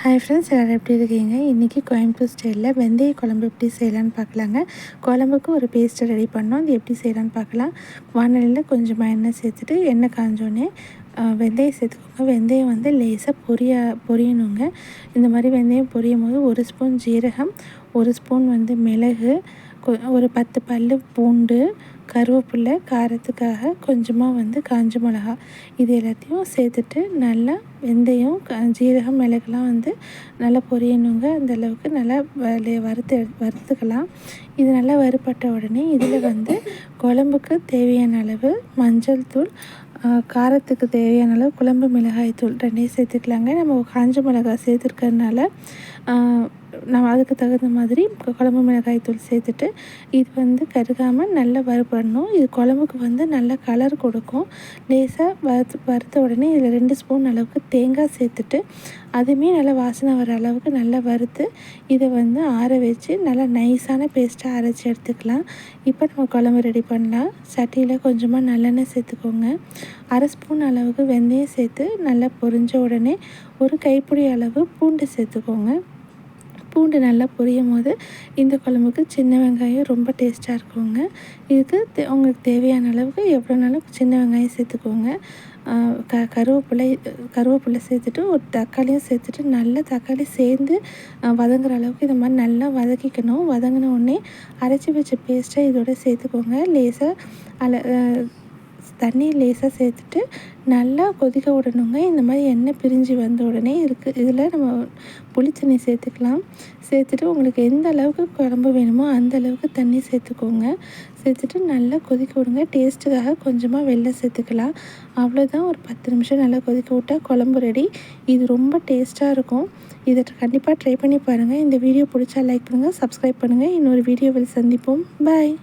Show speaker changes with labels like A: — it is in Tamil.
A: ஹாய் ஃப்ரெண்ட்ஸ், எல்லோரும் எப்படி இருக்கீங்க? இன்றைக்கி கோயம்புத்தூர் ஸ்டைலில் வெந்தய குழம்பு எப்படி செய்யலான்னு பார்க்கலாங்க. குழம்புக்கு ஒரு பேஸ்ட்டை ரெடி பண்ணோம். அது எப்படி செய்யலான்னு பார்க்கலாம். வானலியில் கொஞ்சமாக எண்ணெய் சேர்த்துட்டு எண்ணெய் காஞ்சோடனே வெந்தயம் சேர்த்துக்கோங்க. வெந்தயம் வந்து லேசாக பொரியணுங்க. இந்த மாதிரி வெந்தயம் பொரியும் போது 1 ஸ்பூன் ஜீரகம், 1 ஸ்பூன் வந்து மிளகு, ஒரு 10 பல் பூண்டு, கருவேப்பிலை, காரத்துக்காக கொஞ்சமாக வந்து காஞ்ச மிளகா, இது எல்லாத்தையும் சேர்த்துட்டு நல்லா வெந்தயம் ஜீரகம் மிளகுலாம் வந்து நல்லா பொரியணுங்க. அந்தளவுக்கு நல்லா வறுத்துக்கலாம். இது நல்லா வறுபட்ட உடனே இதில் வந்து குழம்புக்கு தேவையான அளவு மஞ்சள் தூள், காரத்துக்கு தேவையான அளவு குழம்பு மிளகாய் தூள் 2 சேர்த்துக்கலாங்க. நம்ம காஞ்ச மிளகாய் சேர்த்துருக்கறதுனால நம்ம அதுக்கு தகுந்த மாதிரி குழம்பு மிளகாய் தூள் சேர்த்துட்டு இது வந்து கருகாமல் நல்லா வறுபடணும். இது குழம்புக்கு வந்து நல்ல கலர் கொடுக்கும். லேசாக வறுத்த உடனே இதில் 2 ஸ்பூன் அளவுக்கு தேங்காய் சேர்த்துட்டு அதுவுமே நல்லா வாசனை வர அளவுக்கு நல்லா வறுத்து இதை வந்து ஆற வச்சு நல்லா நைஸான பேஸ்ட்டாக அரைச்சி எடுத்துக்கலாம். இப்போ நம்ம குழம்பு ரெடி பண்ணலாம். சட்டியில் கொஞ்சமாக நல்லெண்ணெய் சேர்த்துக்கோங்க. 1/2 ஸ்பூன் அளவுக்கு வெந்தயம் சேர்த்து நல்லா பொரிஞ்ச உடனே ஒரு கைப்பிடி அளவு பூண்டு சேர்த்துக்கோங்க. பூண்டு நல்லா பொரியும் போது இந்த குழம்புக்கு சின்ன வெங்காயம் ரொம்ப டேஸ்ட்டாக இருக்குங்க. இதுக்கு உங்களுக்கு தேவையான அளவுக்கு எவ்வளோனாலும் சின்ன வெங்காயம் சேர்த்துக்கோங்க. கருவேப்பிலை சேர்த்துட்டு ஒரு தக்காளியும் சேர்த்துட்டு நல்லா தக்காளி சேர்ந்து வதங்குற அளவுக்கு இந்த மாதிரி நல்லா வதக்கிக்கணும். வதங்கின உடனே அரைச்சி வச்ச பேஸ்ட்டை இதோட சேர்த்துக்கோங்க. லேசாக தண்ணி லேசாக சேர்த்துட்டு நல்லா கொதிக்க விடணுங்க. இந்த மாதிரி எண்ணெய் பிரிஞ்சு வந்த உடனே இதில் நம்ம புளித்தண்ணி சேர்த்துக்கலாம். சேர்த்துட்டு உங்களுக்கு எந்த அளவுக்கு குழம்பு வேணுமோ அந்த அளவுக்கு தண்ணி சேர்த்துக்கோங்க. சேர்த்துட்டு நல்லா கொதிக்க விடுங்க. டேஸ்ட்டுக்காக கொஞ்சமாக வெல்லம் சேர்த்துக்கலாம். அவ்வளோதான். ஒரு 10 நிமிஷம் நல்லா கொதிக்க விட்டால் குழம்பு ரெடி. இது ரொம்ப டேஸ்ட்டாக இருக்கும். இதை கண்டிப்பாக ட்ரை பண்ணி பாருங்கள். இந்த வீடியோ பிடிச்சா லைக் பண்ணுங்கள், சப்ஸ்கிரைப் பண்ணுங்கள். இன்னொரு வீடியோவில் சந்திப்போம். பாய்.